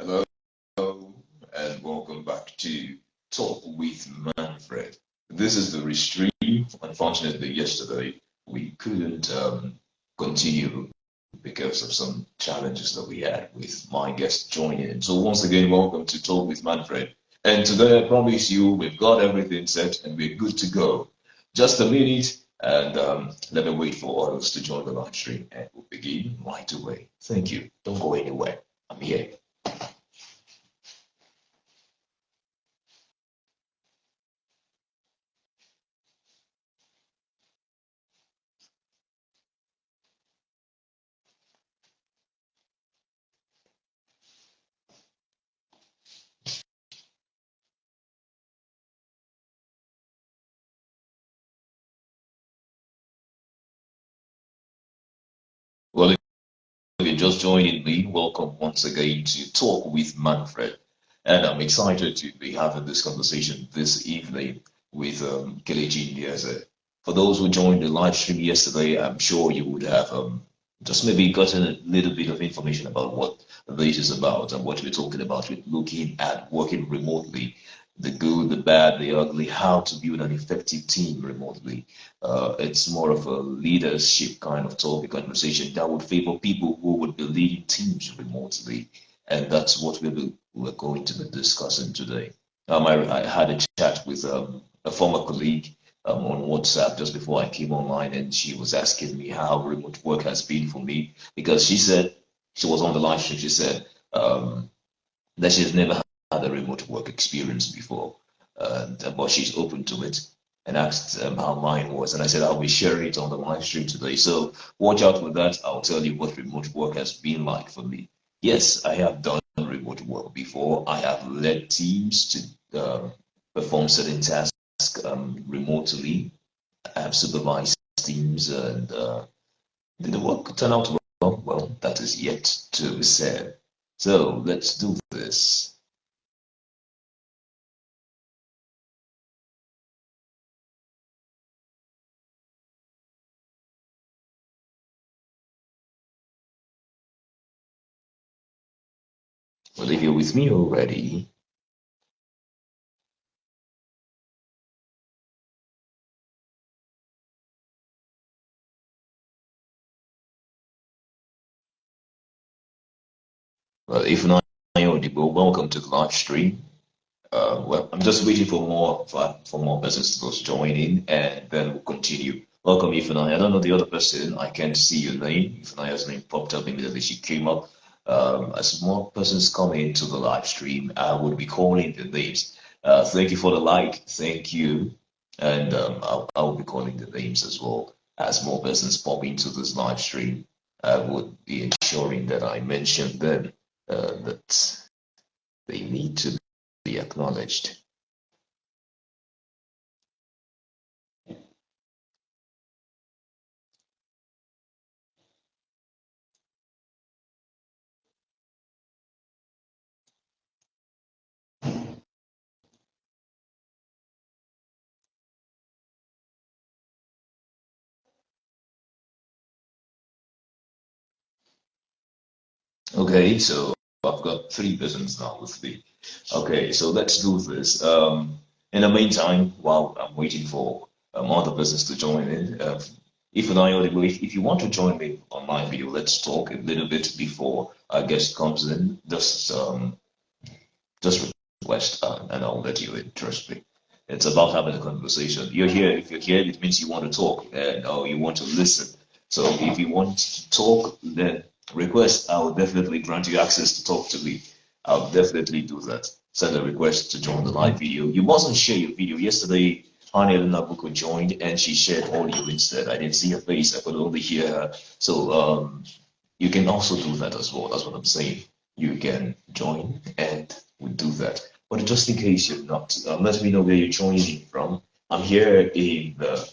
Hello, and welcome back to Talk with Manfred. This is the restream. Unfortunately, yesterday we couldn't continue because of some challenges that we had with my guest joining in. So once again, welcome to Talk with Manfred. And today, I promise you, we've got everything set and we're good to go. Just a minute, and let me wait for others to join the live stream, and we'll begin right away. Thank you. Don't go anywhere. I'm here. Well, if you're just joining me, welcome once again to Talk with Manfred. And I'm excited to be having this conversation this evening with Kelechi Ndiaze. For those who joined the live stream yesterday, I'm sure you would have just maybe gotten a little bit of information about what this is about and what we're talking about. We're looking at working remotely, the good, the bad, the ugly, how to build an effective team remotely. It's more of a leadership kind of topic conversation that would favor people who would be leading teams remotely. And that's what we're going to be discussing today. I had a chat with a former colleague on WhatsApp just before I came online, and she was asking me how remote work has been for me because she said she was on the live stream. She said that she's never had a remote work experience before, but she's open to it and asked how mine was. And I said, I'll be sharing it on the live stream today. So watch out for that. I'll tell you what remote work has been like for me. Yes, I have done remote work before. I have led teams to perform certain tasks remotely. I have supervised teams, and did the work turn out well? Well, that is yet to be said. So let's do this. Well, if you're with me already, well, if not audible, welcome to the live stream. Well, I'm just waiting for more persons to join in, and then we'll continue. Welcome, Ifunai. I don't know the other person. I can't see your name. Ifunai's name popped up immediately. She came up. As more persons come into the live stream, I would be calling the names. Thank you for the like. Thank you. And I'll be calling the names as well. As more persons pop into this live stream, I would be ensuring that I mention them, that they need to be acknowledged. Okay, so I've got three persons now with me. Okay, so let's do this. In the meantime, while I'm waiting for other persons to join in, if and I audible, if you want to join me on my video, let's talk a little bit before our guest comes in. Just request, and I'll let you in. Trust me. It's about having a conversation. You're here. If you're here, it means you want to talk and or you want to listen. So if you want to talk, then request. I'll definitely grant you access to talk to me. I'll definitely do that. Send a request to join the live video. You mustn't share your video. Yesterday, Hania Nabuko joined and she shared audio instead. I didn't see her face. I could only hear her. So you can also do that as well. That's what I'm saying. You can join and we do that. But just in case you're not, let me know where you're joining from. I'm here in the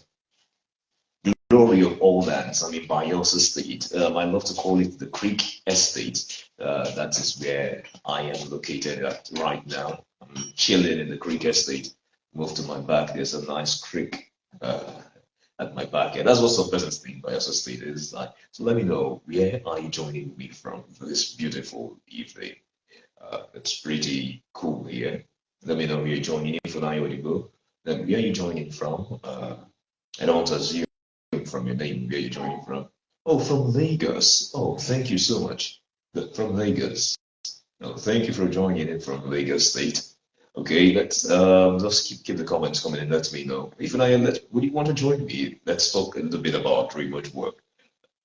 glory of all lands. I'm in Bayelsa State. I love to call it the Creek Estate. That is where I am located at right now. I'm chilling in the Creek Estate. Move to my back. There's a nice creek at my back. And that's what's so pleasant thing Bayelsa State is. Like, so let me know where are you joining me from for this beautiful evening. It's pretty cool here. Let me know where you're joining in from Ayodibo. Then where are you joining from? I don't want to assume from your name where you're joining from. Oh, from Lagos. Oh, thank you so much. From Lagos. No, thank you for joining in from Lagos State. Okay, let's just keep the comments coming and let me know. If I would you want to join me? Let's talk a little bit about remote work.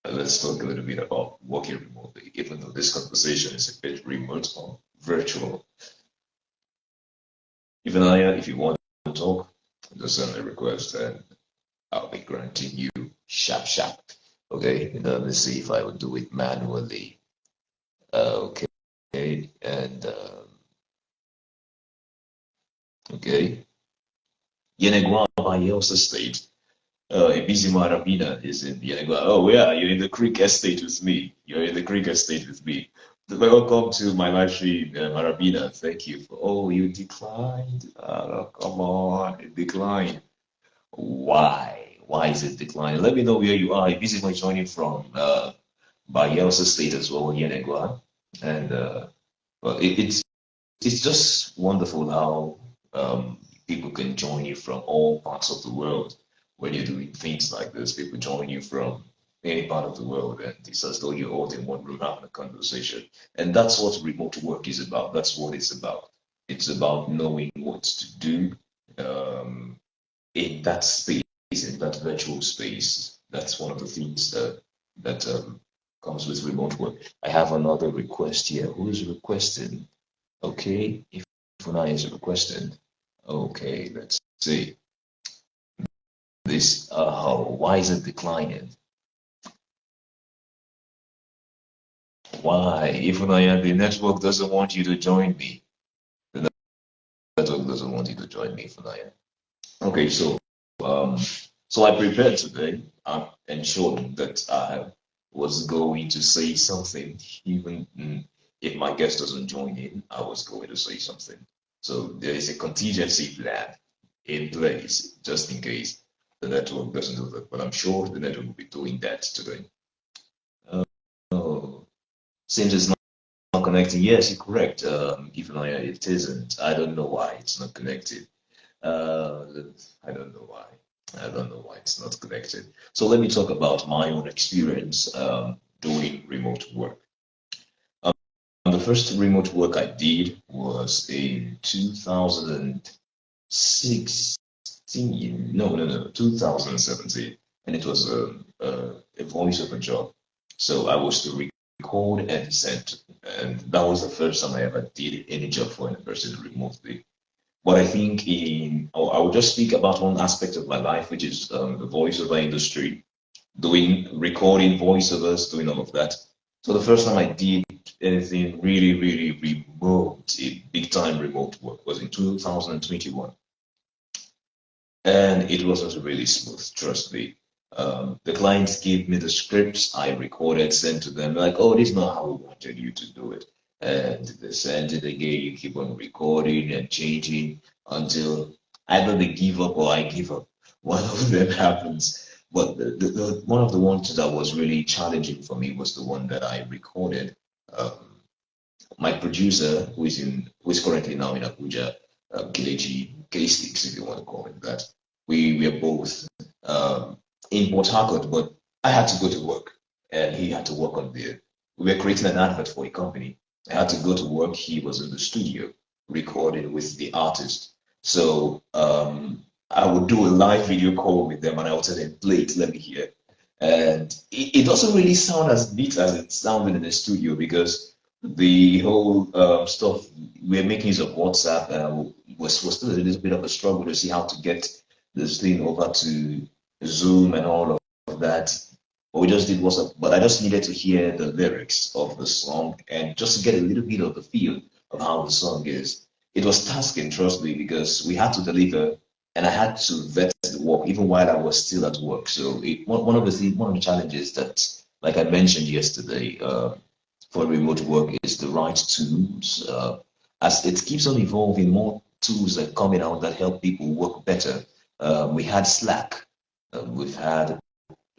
Let's talk a little bit about working remotely, even though this conversation is a bit remote or virtual. Even if you want to talk, just send a request and I'll be granting you sharp sharp. Okay, let me see if I would do it manually. Okay, and okay. Yenegua Bayelsa State. Ibisi Marabina is in Yenegua. Oh, yeah, you're in the Creek Estate with me. You're in the Creek Estate with me. Welcome to my live stream, Marabina. Thank you for. Oh, you declined. Come on, it declined. Why? Why is it declining? Let me know where you are. This is my joining from Bayelsa State as well, Yenegua. And well, it's just wonderful how people can join you from all parts of the world when you're doing things like this. People join you from any part of the world, and it's as though you're all in one room having a conversation. And that's what remote work is about. That's what it's about. It's about knowing what to do in that space, in that virtual space. That's one of the things that comes with remote work. I have another request here. Who is requesting? Okay, if Funai is requesting. Okay, let's see. This, why is it declining? Why? If Funai, the network doesn't want you to join me. The network doesn't want you to join me, Funai. Okay, um, so I prepared today. I'm ensured that I was going to say something, even if my guest doesn't join in, I was going to say something. So there is a contingency plan in place just in case the network doesn't do that. But I'm sure the network will be doing that today. Oh, seems it's not connecting. Yes, you're correct. Even though it isn't, I don't know why it's not connected. Uh, I don't know why. I don't know why it's not connected. So let me talk about my own experience doing remote work. Um, the first remote work I did was in 2016. No, 2017, and it was a voiceover job. So I was to record and send, and that was the first time I ever did any job for any person remotely. But I think I will just speak about one aspect of my life, which is the voiceover industry, doing recording voiceovers, doing all of that. So the first time I did anything really, really remote, big time remote work was in 2021. And it wasn't really smooth, trust me. The clients gave me the scripts I recorded, sent to them, like, oh, this is not how we wanted you to do it. And they send it again, you keep on recording and changing until either they give up or I give up. One of them happens. But one of the ones that was really challenging for me was the one that I recorded. Um, my producer, who is currently now in Abuja, Kelechi K-Sticks, if you want to call him that. We are both in Port Harcourt, but I had to go to work, and he had to work on the. We were creating an advert for a company. I had to go to work. He was in the studio recording with the artist. So I would do a live video call with them, and I would tell them, "Play it, let me hear." And it doesn't really sound as neat as it sounded in the studio because the whole stuff we're making use of WhatsApp was still a little bit of a struggle to see how to get this thing over to Zoom and all of that. But we just did WhatsApp. But I just needed to hear the lyrics of the song and just to get a little bit of the feel of how the song is. It was tasking, trust me, because we had to deliver and I had to vet the work even while I was still at work. So one of the challenges that, like I mentioned yesterday, for remote work is the right tools. As it keeps on evolving, more tools are coming out that help people work better. We had Slack, we've had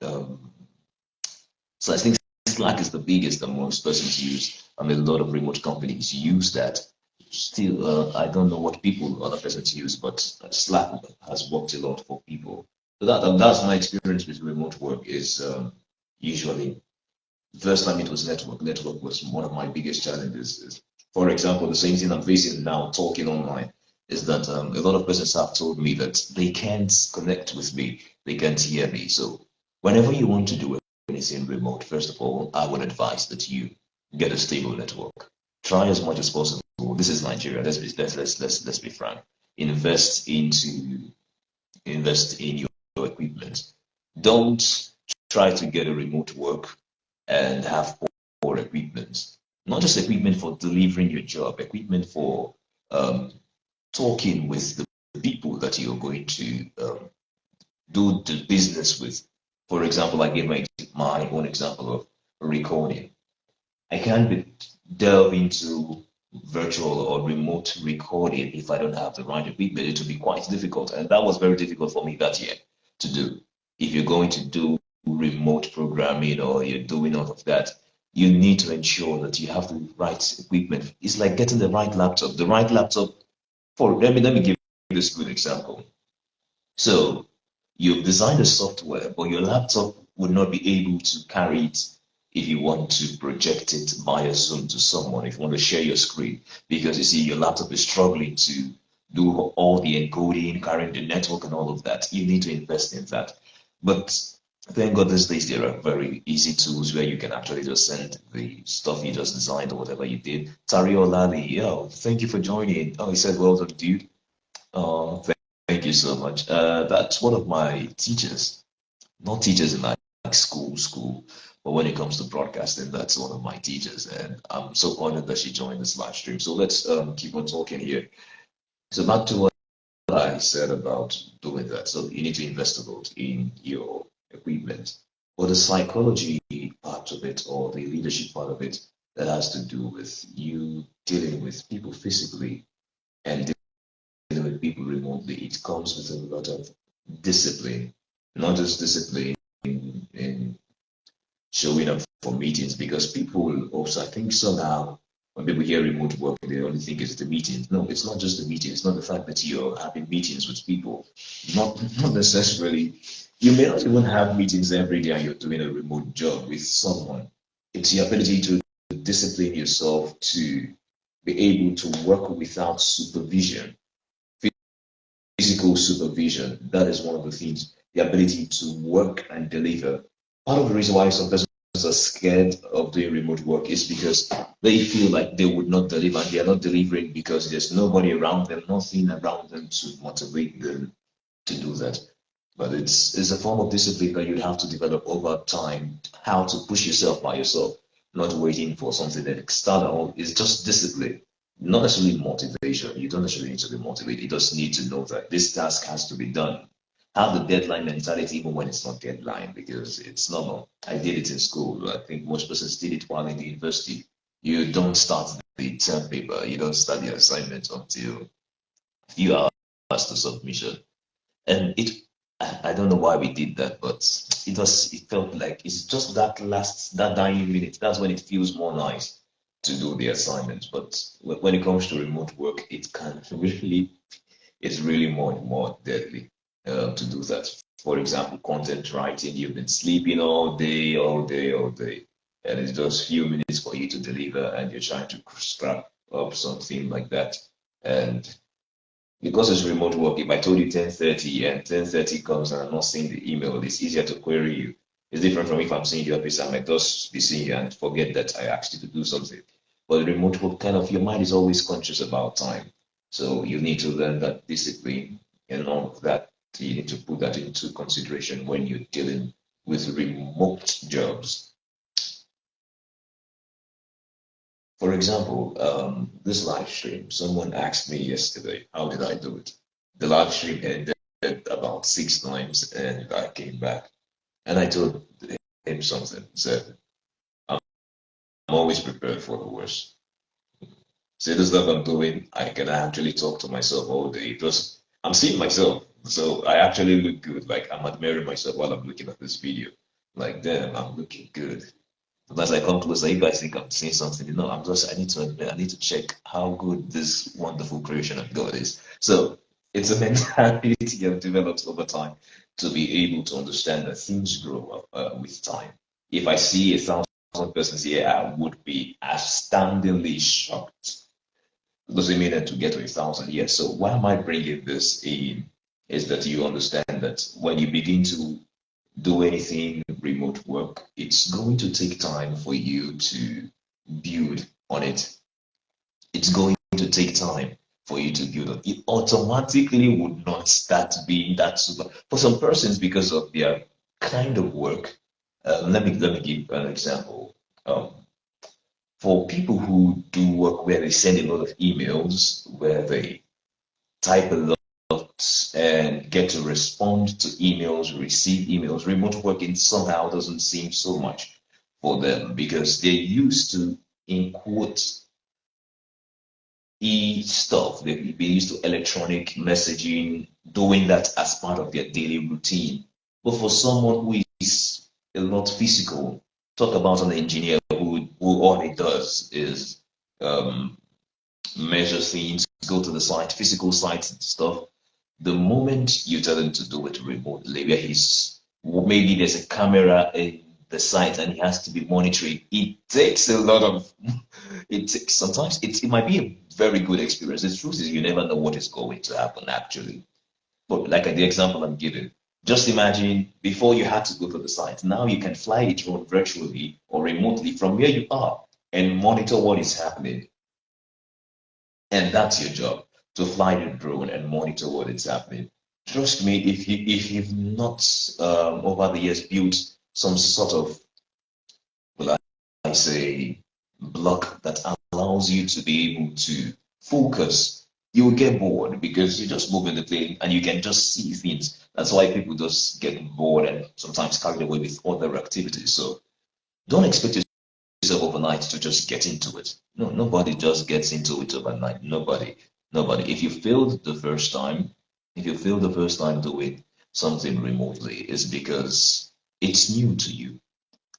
um, so I think Slack is the biggest that most persons use. I mean, a lot of remote companies use that. Still, I don't know what people, other persons use, but Slack has worked a lot for people. So that's my experience with remote work is usually first time it was network. Network was one of my biggest challenges. For example, the same thing I'm facing now talking online is that a lot of persons have told me that they can't connect with me, they can't hear me. So whenever you want to do anything remote, first of all, I would advise that you get a stable network. Try as much as possible. This is Nigeria. Let's be frank. Invest into invest in your equipment. Don't try to get a remote work and have poor equipment. Not just equipment for delivering your job, equipment for um, talking with the people that you're going to do the business with. For example, I gave my own example of recording. I can't delve into virtual or remote recording if I don't have the right equipment. It will be quite difficult. And that was very difficult for me that year to do. If you're going to do remote programming or you're doing all of that, you need to ensure that you have the right equipment. It's like getting the right laptop. The right laptop for let me give you this good example. So you've designed the software, but your laptop would not be able to carry it if you want to project it via Zoom to someone, if you want to share your screen, because you see your laptop is struggling to do all the encoding, carrying the network and all of that. You need to invest in that. But thank God these days there are very easy tools where you can actually just send the stuff you just designed or whatever you did. Tario Lali, yo, thank you for joining. Oh, he said, well done, dude. Oh, thank you so much. That's one of my teachers, not teachers in like school, but when it comes to broadcasting, that's one of my teachers, and I'm so honored that she joined this live stream. So let's keep on talking here. So back to what I said about doing that. So you need to invest a lot in your equipment, but the psychology part of it or the leadership part of it that has to do with you dealing with people physically and dealing with people remotely, it comes with a lot of discipline, not just discipline in showing up for meetings, because people will also, I think somehow, when people hear remote work, they only think it's the meetings. No, it's not just the meetings. It's not the fact that you're having meetings with people. Not necessarily. You may not even have meetings every day and you're doing a remote job with someone. It's your ability to discipline yourself to be able to work without supervision, physical supervision. That is one of the things, the ability to work and deliver. Part of the reason why some persons are scared of doing remote work is because they feel like they would not deliver, and they are not delivering because there's nobody around them, nothing around them to motivate them to do that. But it's a form of discipline that you'd have to develop over time, how to push yourself by yourself, not waiting for something external. It's just discipline, not necessarily motivation. You don't necessarily need to be motivated. You just need to know that this task has to be done. Have the deadline mentality even when it's not deadline, because it's normal. I did it in school. I think most persons did it while in the university. You don't start the term paper, you don't start the assignment until a few hours to submission. And I don't know why we did that, but it felt like it's just that dying minute. That's when it feels more nice to do the assignment. But when it comes to remote work, it can really, it's really more deadly to do that. For example, content writing, you've been sleeping all day, and it's just few minutes for you to deliver, and you're trying to scrap up something like that. And because it's remote work, if I told you 10:30 and 10:30 comes and I'm not seeing the email, it's easier to query you. It's different from if I'm seeing your office, I might just be seeing you and forget that I asked you to do something. But remote work, kind of, your mind is always conscious about time. So you need to learn that discipline and all of that. You need to put that into consideration when you're dealing with remote jobs. For example, this live stream, someone asked me yesterday, how did I do it? The live stream ended about 6 times and I came back and I told him something. Said, I'm always prepared for the worst. See the stuff I'm doing, I can actually talk to myself all day. Just I'm seeing myself. So I actually look good. Like I'm admiring myself while I'm looking at this video. Like, damn, I'm looking good. As I come closer, you guys think I'm saying something. You know, I need to admit, I need to check how good this wonderful creation of God is. So it's a mentality I've developed over time to be able to understand that things grow up with time. If I see 1,000 persons here, I would be astoundingly shocked. Doesn't mean that to get to 1,000 years. So why am I bringing this in? Is that you understand that when you begin to do anything remote work, it's going to take time for you to build on it. It's going to take time for you to build on it. Automatically would not start being that super. For some persons, because of their kind of work, let me give an example. For people who do work where they send a lot of emails, where they type a lot and get to respond to emails, receive emails. Remote working somehow doesn't seem so much for them because they're used to, in quotes, stuff. They've been used to electronic messaging, doing that as part of their daily routine. But for someone who is a lot physical, talk about an engineer who all he does is um, measure things, go to the site, physical sites and stuff. The moment you tell him to do it remotely, where he's maybe there's a camera in the site and he has to be monitoring, it takes a lot of it takes sometimes it might be a very good experience. The truth is you never know what is going to happen actually. But like the example I'm giving, just imagine before you had to go to the site. Now you can fly a drone virtually or remotely from where you are and monitor what is happening. And that's your job, to fly the drone and monitor what is happening. Trust me, if you've not over the years built some sort of, well, I say, block that allows you to be able to focus, you will get bored because you're just moving the plane and you can just see things. That's why people just get bored and sometimes carried away with other activities. So don't expect yourself overnight to just get into it. No, nobody just gets into it overnight. Nobody, nobody. If you failed the first time, if you failed the first time doing something remotely, it's because it's new to you.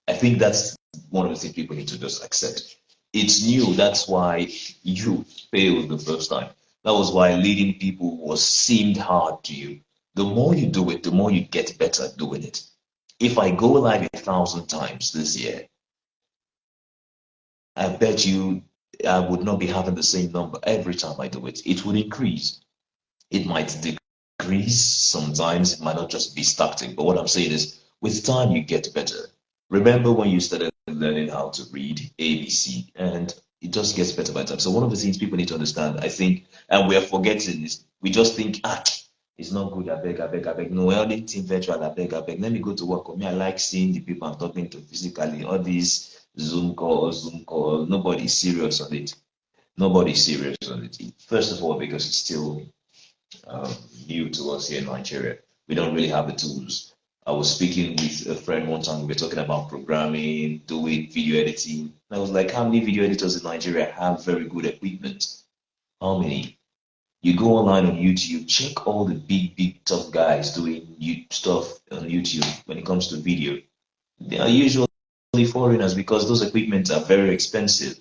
I think that's one of the things people need to just accept. It's new. That's why you failed the first time. That was why leading people was seemed hard to you. The more you do it, the more you get better at doing it. If I go live 1,000 times this year, I bet you I would not be having the same number every time I do it. It would increase. It might decrease sometimes. It might not just be static. But what I'm saying is, with time, you get better. Remember when you started learning how to read ABC, and it just gets better by time. So one of the things people need to understand, I think, and we are forgetting is we just think, it's not good. I beg. No, I only think virtual. I beg. Let me go to work. Me, I like seeing the people I'm talking to physically. All these Zoom call. Nobody's serious on it. Nobody's serious on it. First of all, because it's still um, new to us here in Nigeria. We don't really have the tools. I was speaking with a friend one time. We were talking about programming, doing video editing. I was like, how many video editors in Nigeria have very good equipment? How many? You go online on YouTube, check all the big tough guys doing stuff on YouTube when it comes to video. They are usually foreigners because those equipments are very expensive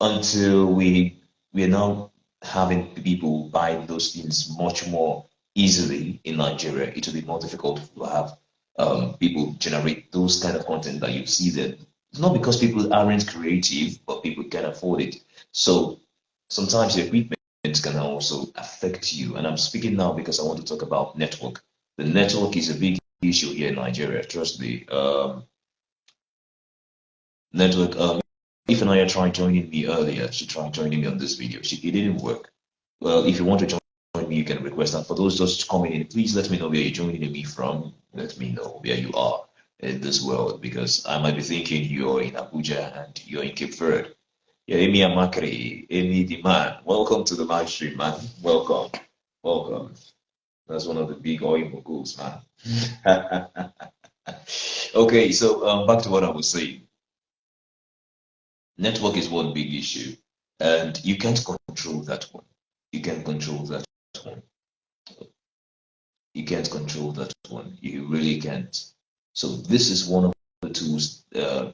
until we are now having people buy those things much more easily in Nigeria. It will be more difficult to have people generate those kind of content that you see there. It's not because people aren't creative, but people can afford it. So sometimes the equipment can also affect you. And I'm speaking now because I want to talk about network. The network is a big issue here in Nigeria. Trust me. Network. If Anaya tried joining me earlier, she tried joining me on this video. It didn't work. Well, if you want to join me, you can request that. For those just coming in, please let me know where you're joining me from. Let me know where you are in this world because I might be thinking you're in Abuja and you're in Cape Verde. Yeah, Amy Amakri, Amy the man. Welcome to the live stream, man. Welcome. Welcome. That's one of the big oil moguls, man. Okay, so back to what I was saying. Network is one big issue, and you can't control that one. You can't control that one. You can't control that one. You really can't. So this is one of the the tools,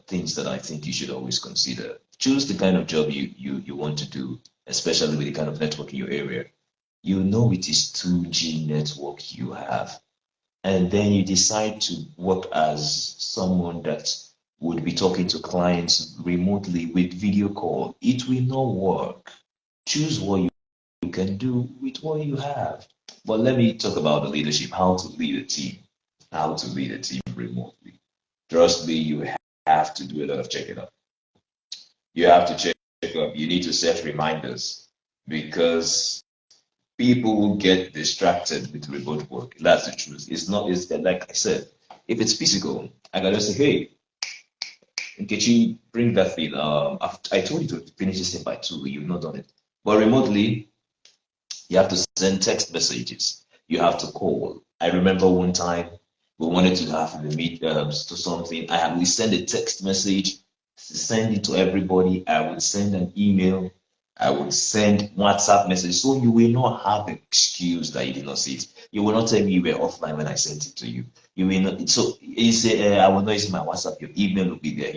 things that I think you should always consider. Choose the kind of job you want to do, especially with the kind of network in your area. You know it is 2G network you have, and then you decide to work as someone that would be talking to clients remotely with video call. It will not work. Choose what you can do with what you have. But let me talk about the leadership, how to lead a team, how to lead a team remotely. Trust me, you have to do a lot of checking up. You have to check up. You need to set reminders because people will get distracted with remote work. That's the truth. It's not, it's like I said, if it's physical, I gotta say, hey, Nkechi, bring that thing. I told you to finish this thing by 2, you've not done it. But remotely, you have to send text messages. You have to call. I remember one time we wanted to have a meet to something. We send a text message, send it to everybody. I would send an email. I would send WhatsApp message. So you will not have an excuse that you did not see it. You will not tell me you were offline when I sent it to you. You will not. So you say, I will not use my WhatsApp. Your email will be there.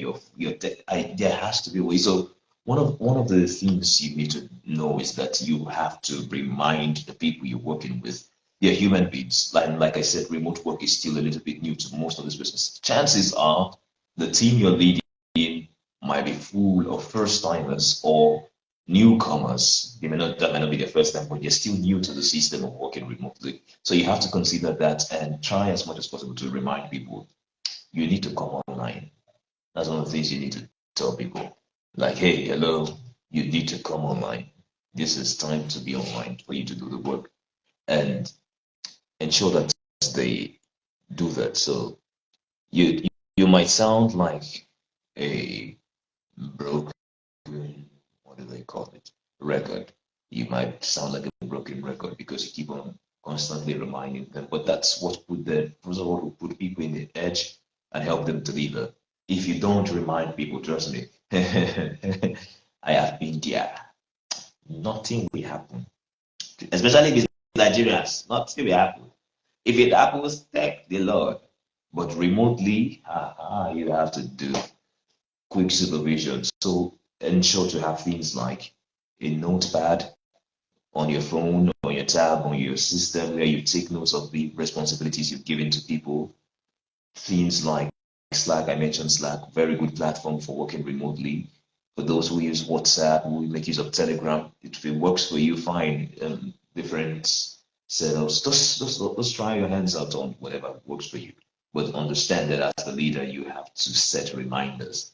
There has to be a way. So one of the things you need to know is that you have to remind the people you're working with they're human beings. Like I said, remote work is still a little bit new to most of this business. Chances are the team you're leading might be full of first timers or newcomers. That may not be their first time, but they're still new to the system of working remotely. So you have to consider that and try as much as possible to remind people you need to come online. That's one of the things you need to tell people. Like, hey, hello, you need to come online. This is time to be online for you to do the work and ensure that they do that. So you you might sound like a broken, what do they call it, record. You might sound like a broken record because you keep on constantly reminding them. But that's what will put people in the edge and help them deliver. If you don't remind people, trust me, I have been there. Nothing will happen. Especially with Nigerians, nothing will happen. If it happens, thank the Lord. But remotely, you have to do quick supervision. So ensure to have things like a notepad on your phone, on your tab, on your system, where you take notes of the responsibilities you've given to people. Things like Slack, I mentioned Slack, very good platform for working remotely. For those who use WhatsApp, who make use of Telegram, if it works for you, fine. Different setups. Just try your hands out on whatever works for you. But understand that as the leader, you have to set reminders.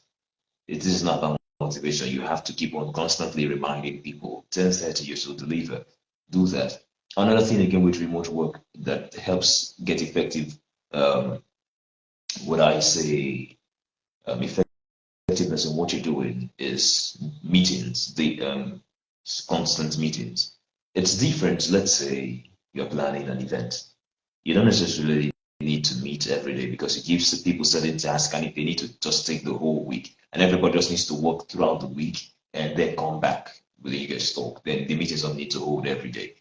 It is not about motivation. You have to keep on constantly reminding people 10:30 you should deliver. Do that. Another thing again with remote work that helps get effective, what I say, effectiveness in what you're doing is meetings, the constant meetings. It's different. Let's say you're planning an event. You don't necessarily need to meet every day because it gives the people certain tasks, and if they need to just take the whole week, and everybody just needs to work throughout the week and then come back when you get stuck, then the meetings don't need to hold every day.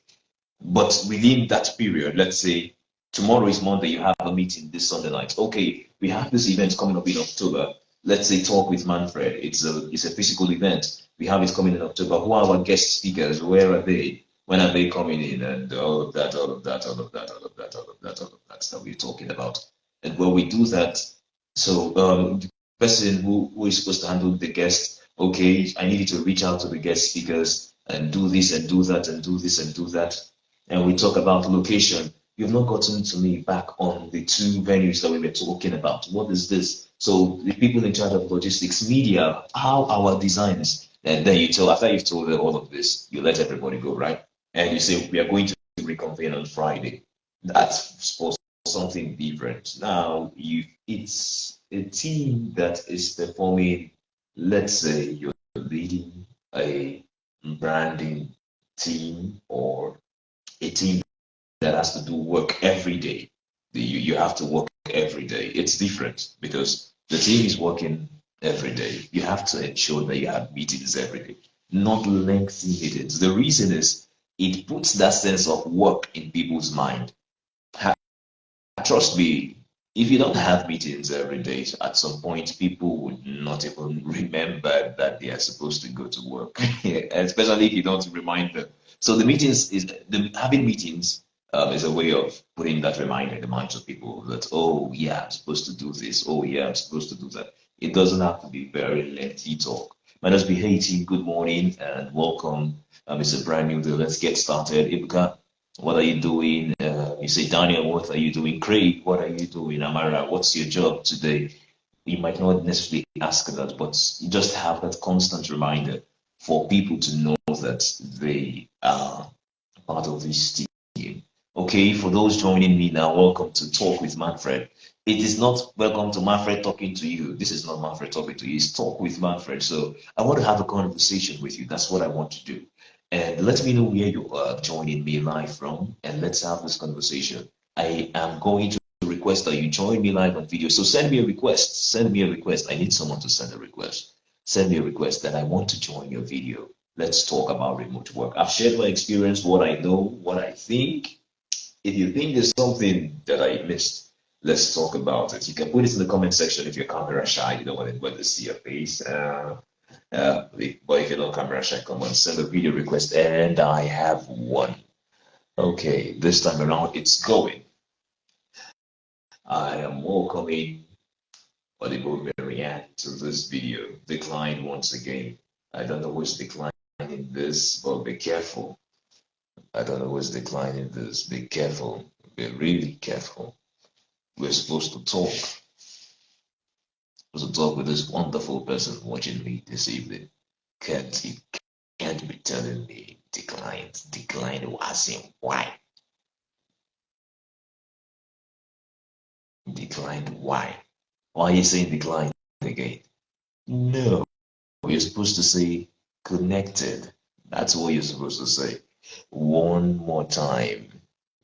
But within that period, let's say tomorrow is Monday, you have a meeting this Sunday night. Okay, we have this event coming up in October. Let's say talk with Manfred. It's a physical event. We have it coming in October. Who are our guest speakers? Where are they? When are they coming in? And all of that, all of that, all of that, all of that, all of that, all of that we're talking about. And when we do that, so the person who is supposed to handle the guest, okay, I need you to reach out to the guest speakers and do this and do that and do this and do that. And we talk about location. You've not gotten to me back on the 2 venues that we were talking about. What is this? So the people in charge of logistics, media, how our designs, and then you tell after you've told them all of this, you let everybody go, right? And you say we are going to reconvene on Friday. That's supposed something different. Now it's a team that is performing, let's say you're leading a branding team or a team that has to do work every day. You have to work every day. It's different because the team is working every day. You have to ensure that you have meetings every day, not lengthy meetings. The reason is it puts that sense of work in people's mind. Trust me, if you don't have meetings every day, at some point people would not even remember that they are supposed to go to work, especially if you don't remind them. So the meetings is having meetings is a way of putting that reminder in the minds of people that, oh yeah, I'm supposed to do this. Oh yeah, I'm supposed to do that. It doesn't have to be very lengthy talk. My name is Hey team, good morning and welcome. It's a brand new day. Let's get started. Ibuka, what are you doing? You say, Daniel, what are you doing? Craig, what are you doing? Amara, what's your job today? You might not necessarily ask that, but you just have that constant reminder for people to know that they are part of this team. Okay, for those joining me now, welcome to Talk with Manfred. It is not welcome to Manfred talking to you. This is not Manfred talking to you. It's Talk with Manfred. So I want to have a conversation with you. That's what I want to do. And let me know where you are joining me live from, and let's have this conversation. I am going to request that you join me live on video. So send me a request. Send me a request. I need someone to send a request. Send me a request that I want to join your video. Let's talk about remote work. I've shared my experience, what I know, what I think. If you think there's something that I missed, let's talk about it. You can put it in the comment section if you're camera shy, you don't want anybody to see your face. But if you're not camera shy, come on, send a video request, and I have one. Okay, this time around it's going. I am welcoming Audible Marianne to this video. Decline once again. I don't know who's declining this, but be careful. I don't know who's declining this. Be careful. Be really careful. We're supposed to talk. We're supposed to talk with this wonderful person watching me this evening. Can't you can't be telling me declined. Declined as in why? Declined why? Why are you saying declined again? No. You're supposed to say connected. That's what you're supposed to say. One more time.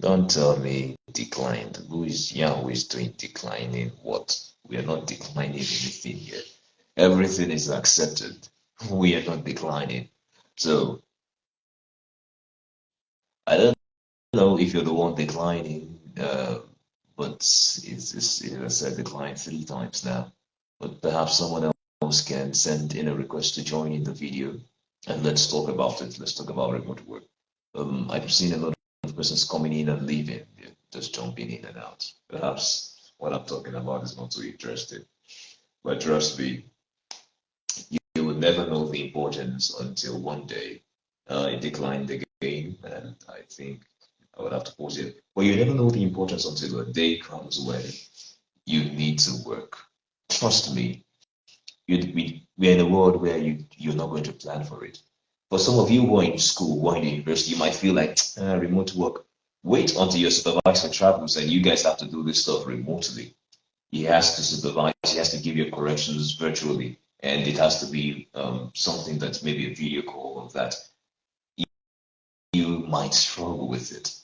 Don't tell me declined. Who is doing declining what? We are not declining anything here. Everything is accepted. We are not declining. So I don't know if you're the one declining, but it's said decline 3 times now. But perhaps someone else can send in a request to join in the video and let's talk about it. Let's talk about remote work. I've seen a lot of persons coming in and leaving, just jumping in and out. Perhaps what I'm talking about is not so interesting. But trust me, you will never know the importance until one day it declined again, and I think I would have to pause it. But you never know the importance until a day comes when you need to work. Trust me, we're in a world where you're not going to plan for it. For some of you who are in school, who are in university, you might feel like remote work. Wait until your supervisor travels and you guys have to do this stuff remotely. He has to supervise, he has to give you corrections virtually, and it has to be something that's maybe a video call of that. You might struggle with it.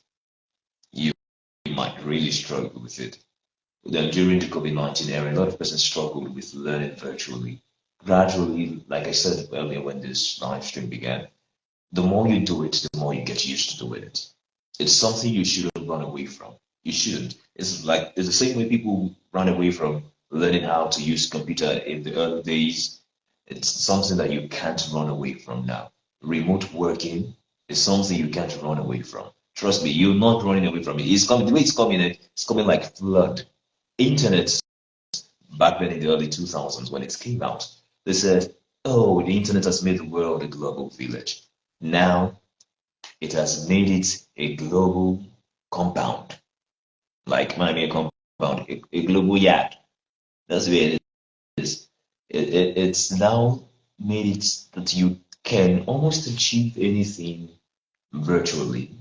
You, you might really struggle with it. Then during the COVID-19 era, a lot of persons struggled with learning virtually. Gradually, like I said earlier when this live stream began, the more you do it, the more you get used to doing it. It's something you shouldn't run away from. You shouldn't. It's the same way people run away from learning how to use computer in the early days. It's something that you can't run away from now. Remote working is something you can't run away from. Trust me, you're not running away from it. It's coming the way it's coming like flood. Internet back then in the early 2000s when it came out, they said, oh, the internet has made the world a global village. Now it has made it a global compound, like Miami compound, a global yard. That's where it is. It's now made it that you can almost achieve anything virtually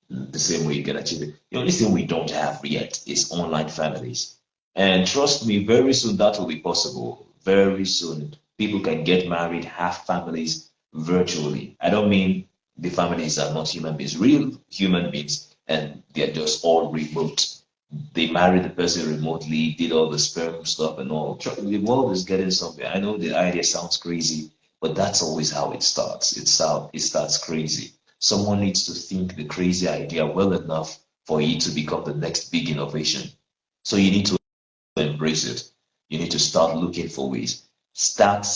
the same way you can achieve it. The only thing we don't have yet is online families. And trust me, very soon that will be possible. Very soon, people can get married, have families virtually. I don't mean the families are not human beings, real human beings, and they're just all remote. They married the person remotely, did all the sperm stuff and all. The world is getting somewhere. I know the idea sounds crazy, but that's always how it starts. It starts crazy. Someone needs to think the crazy idea well enough for it to become the next big innovation. So you need to embrace it. You need to start looking for ways. Start,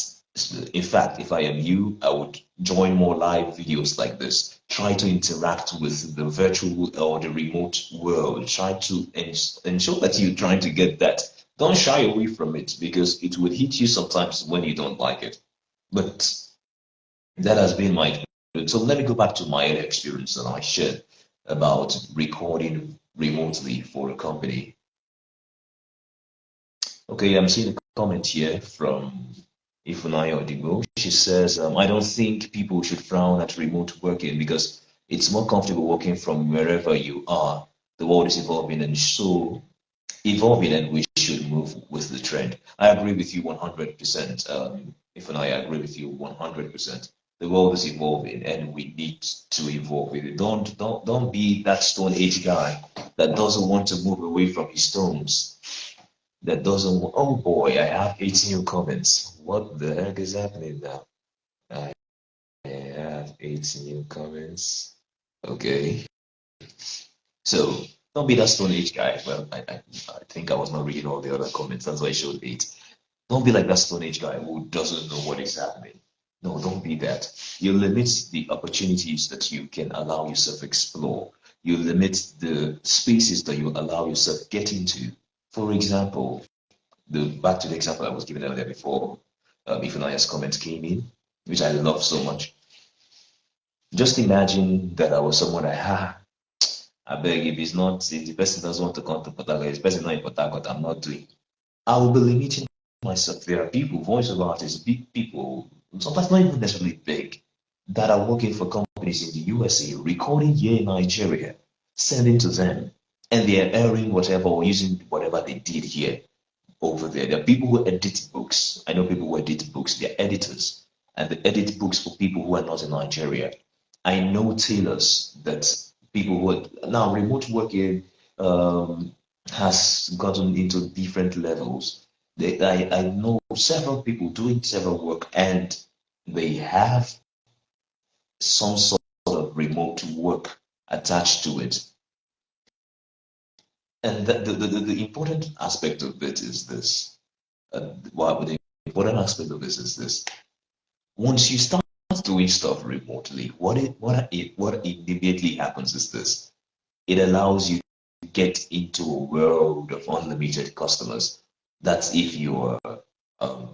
in fact, if I am you, I would join more live videos like this. Try to interact with the virtual or the remote world. Try to ensure that you're trying to get that. Don't shy away from it because it will hit you sometimes when you don't like it. But that has been my experience. So let me go back to my experience that I shared about recording remotely for a company. Okay, I'm seeing a comment here from Ifunaya Odigo. She says, I don't think people should frown at remote working because it's more comfortable working from wherever you are. The world is evolving and we should move with the trend. I agree with you 100%. Ifunaya, I agree with you 100%. The world is evolving and we need to evolve with it. Don't be that Stone Age guy that doesn't want to move away from his stones, that doesn't. Oh boy, I have 18 new comments. What the heck is happening now? I have 18 new comments. Okay. So don't be that Stone Age guy. Well, I think I was not reading all the other comments. That's why I showed 8. Don't be like that Stone Age guy who doesn't know what is happening. No, don't be that. You limit the opportunities that you can allow yourself explore. You limit the spaces that you allow yourself get into. For example, back to the example I was giving earlier before Ifeanyi's comment came in, which I love so much. Just imagine that I was someone I beg if the person doesn't want to come to Port Harcourt, if the person not in Port Harcourt, I'm not doing. I will be limiting myself. There are people, voice of artists, big people, sometimes not even necessarily big, that are working for companies in the USA, recording here in Nigeria, sending to them, and they are airing whatever or using whatever they did here over there. There are people who edit books. I know people who edit books. They're editors, and they edit books for people who are not in Nigeria. I know tailors that people who are now remote working has gotten into different levels. I know several people doing several work, and they have some sort of remote work attached to it. And the important aspect of it is this. Well, the important aspect of this is this: once you start doing stuff remotely, what immediately happens is this: it allows you to get into a world of unlimited customers. That's if you're a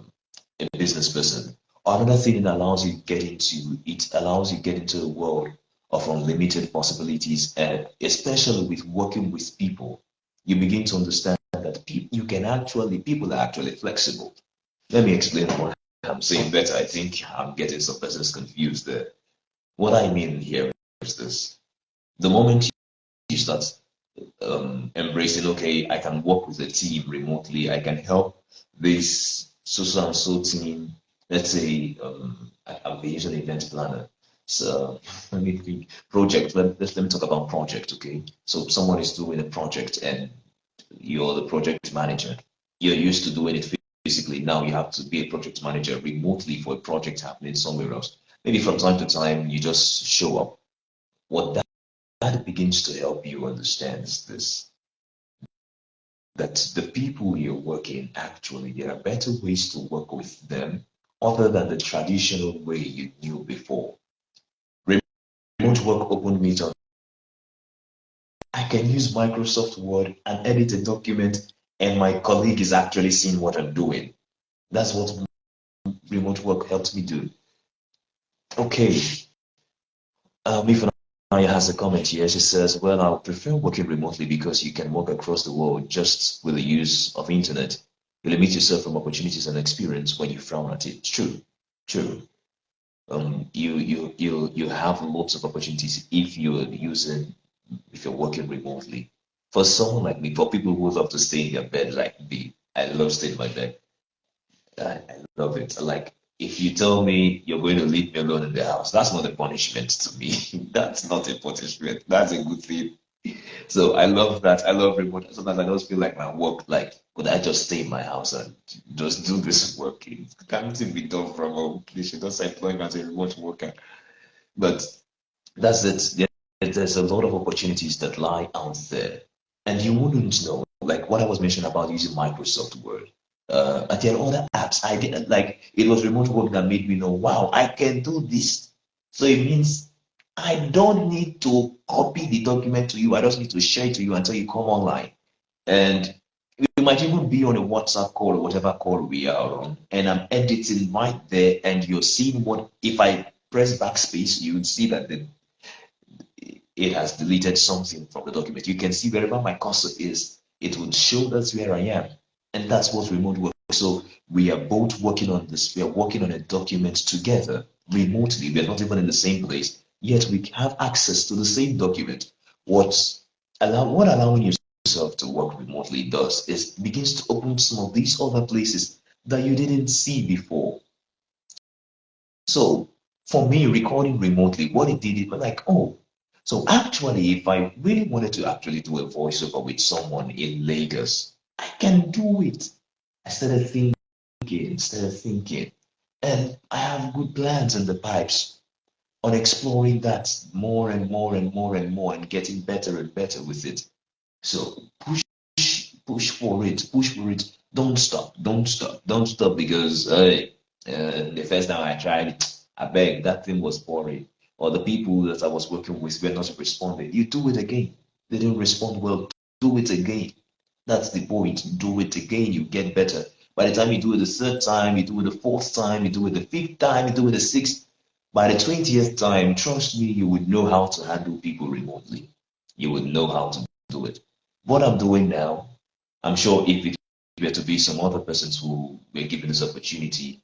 business person. Another thing it allows you get into a world of unlimited possibilities, and especially with working with people, you begin to understand that people are actually flexible. Let me explain what I'm saying better. I think I'm getting some persons confused there. What I mean here is this. The moment you start embracing, okay, I can work with a team remotely, I can help this so and so team. Let's say I'll be using an event planner. So let me think. Project. Let me talk about project, okay? So someone is doing a project and you're the project manager. You're used to doing it physically. Now you have to be a project manager remotely for a project happening somewhere else. Maybe from time to time you just show up. What that begins to help you understand is this: that the people you're working, actually there are better ways to work with them other than the traditional way you knew before. Remote work opened me to I can use Microsoft Word and edit a document and my colleague is actually seeing what I'm doing. That's what remote work helped me do. Okay, if Anaya has a comment here, she says, well, I prefer working remotely because you can work across the world just with the use of internet. You limit yourself from opportunities and experience when you frown at it. True, true. You have lots of opportunities if you're working remotely. For someone like me, for people who love to stay in their bed like me, I love staying in my bed. I love it. Like, if you tell me you're going to leave me alone in the house, that's not a punishment to me. That's not a punishment. That's a good thing. So I love that. I love remote. Sometimes I just feel like my work, like, could I just stay in my house and just do this work? It can't even be done from home. They should just employ me as a remote worker. But that's it. There's a lot of opportunities that lie out there, and you wouldn't know. like what I was mentioning about using Microsoft Word. And there are other apps. I did like it was remote work that made me know, wow, I can do this. So it means I don't need to copy the document to you. I just need to share it to you until you come online. And we might even be on a WhatsApp call or whatever call we are on, and I'm editing right there, and you're seeing what if I press backspace, you would see that it has deleted something from the document. You can see wherever my cursor is, it would show that's where I am. And that's what remote work. So we are both working on this. We are working on a document together remotely. We are not even in the same place, yet we have access to the same document. What allowing yourself to work remotely does is begins to open some of these other places that you didn't see before. So for me, recording remotely, what it did, it was like, oh, so actually, if I really wanted to actually do a voiceover with someone in Lagos, I can do it. I started thinking, and I have good plans in the pipes on exploring that more and more and more and more and getting better and better with it. So push for it. Don't stop, don't stop, don't stop because the first time I tried it, I beg that thing was boring. Or the people that I was working with were not responding. You do it again. They didn't respond well. Do it again. That's the point. Do it again. You get better. By the time you do it the third time, you do it the fourth time, you do it the fifth time, you do it the sixth. By the 20th time, trust me, you would know how to handle people remotely. You would know how to do it. What I'm doing now, I'm sure if it were to be some other persons who were given this opportunity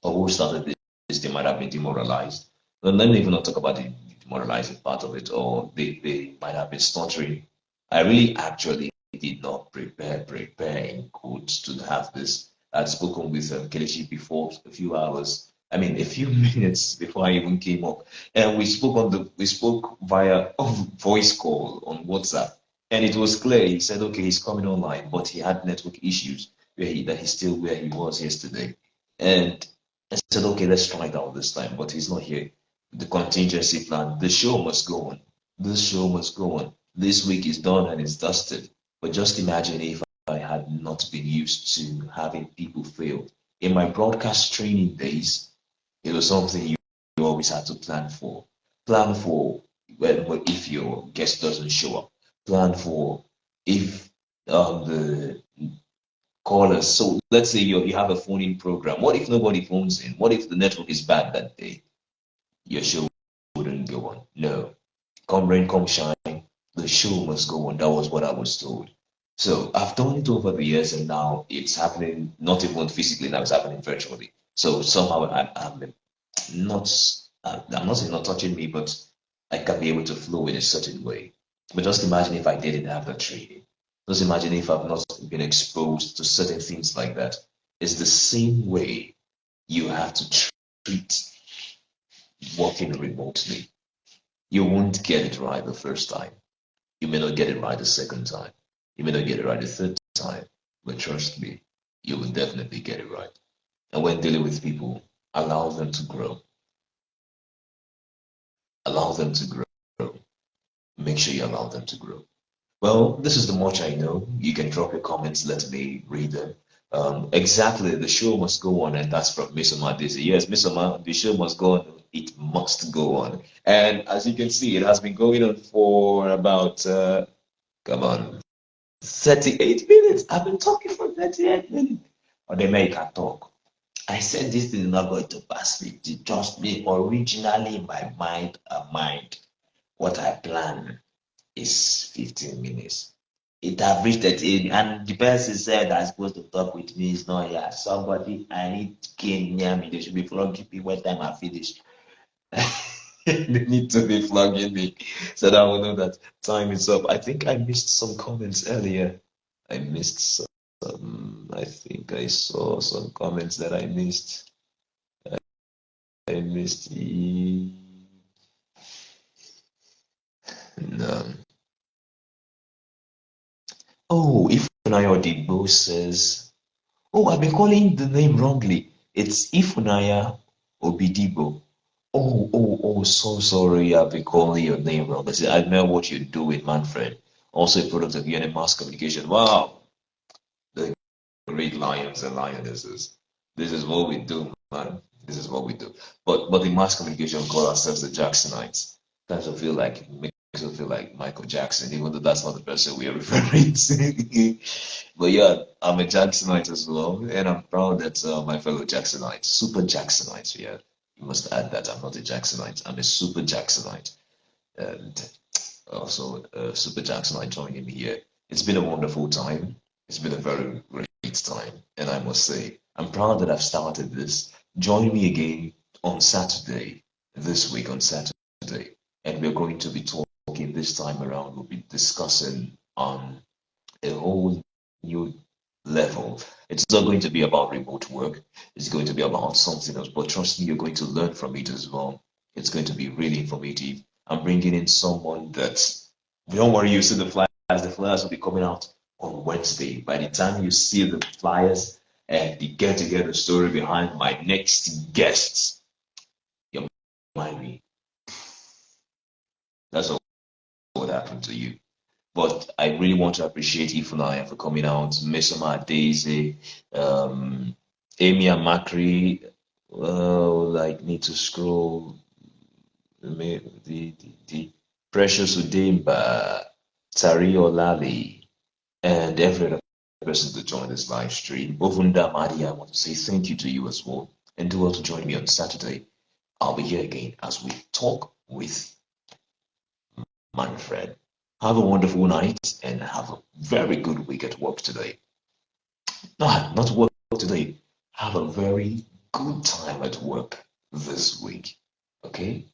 or who started this, they might have been demoralized. But let me even not talk about the demoralizing part of it, or they might have been stuttering. I really actually did not prepare in quotes to have this. I'd spoken with Kelechi before a few hours. I mean, a few minutes before I even came up, and we spoke via voice call on WhatsApp, and it was clear. He said, "Okay, he's coming online," but he had network issues that he's still where he was yesterday, and I said, "Okay, let's try it out this time." But he's not here. The contingency plan. The show must go on. This show must go on. This week is done and it's dusted. But just imagine if I had not been used to having people fail. In my broadcast training days, it was something you always had to plan for. Plan for if your guest doesn't show up. Plan for if the callers. So let's say you have a phone in program. What if nobody phones in? What if the network is bad that day? Your show wouldn't go on. No. Come rain, come shine, the show must go on. That was what I was told. So I've done it over the years, and now it's happening not even physically, now it's happening virtually. So somehow I'm not, I'm not saying not touching me, but I can be able to flow in a certain way. But just imagine if I didn't have that training. Just imagine if I've not been exposed to certain things like that. It's the same way you have to treat working remotely. You won't get it right the first time. You may not get it right the second time. You may not get it right the third time. But trust me, you will definitely get it right. And when dealing with people, allow them to grow. Allow them to grow. Make sure you allow them to grow. Well, this is the much I know. You can drop your comments, let me read them. Exactly, the show must go on, and that's from Miss Oma Daisy. Yes, Miss Oma, the show must go on. It must go on. And as you can see, it has been going on for about, come on, 38 minutes. I've been talking for 38 minutes. Or they make a talk. I said this thing is not going to pass 50. Trust me, originally in my mind, what I planned is 15 minutes. It have reached 38, and the person said I'm supposed to talk with me is not here. Somebody, I need cane near me. They should be flogging me when time I finish. They need to be flogging me so that I will know that time is up. I think I missed some comments earlier. I missed some. I think I saw some comments that I missed. I missed the. No. Oh, if Ifunaya Odibo says, "Oh, I've been calling the name wrongly. It's Ifunaya Obidibo." So sorry. I've been calling your name wrong. I said, I know what you're doing, Manfred. Also a product of UNM Mass Communication. Wow. great lions and lionesses. This is what we do, man. This is what we do. But the mass communication call ourselves the Jacksonites. Kind of feel like makes us feel like Michael Jackson, even though that's not the person we are referring to. But yeah, I'm a Jacksonite as well, and I'm proud that my fellow Jacksonites, super Jacksonites, yeah, you must add that I'm not a Jacksonite, I'm a super Jacksonite, and also Super Jacksonite joining me here. It's been a wonderful time. It's been a very great time, and I must say, I'm proud that I've started this. Join me again on Saturday, this week on Saturday, and we're going to be talking this time around. We'll be discussing on a whole new level. It's not going to be about remote work. It's going to be about something else. But trust me, you're going to learn from it as well. It's going to be really informative. I'm bringing in someone that, don't worry, you see the flyers. The flyers will be coming out on Wednesday. By the time you see the flyers and the get together story behind my next guests, you mind me. That's all what happened to you. But I really want to appreciate Ifunaya for coming out, Mesoma Daisy, Amy and Macri. Like need to scroll. The Precious Udemba, Tari Olali, and every other person to join this live stream. Ovunda Madi, I want to say thank you to you as well. And do well to join me on Saturday. I'll be here again as we talk with Manfred. Have a wonderful night and have a very good week at work today. No, not work today. Have a very good time at work this week. Okay?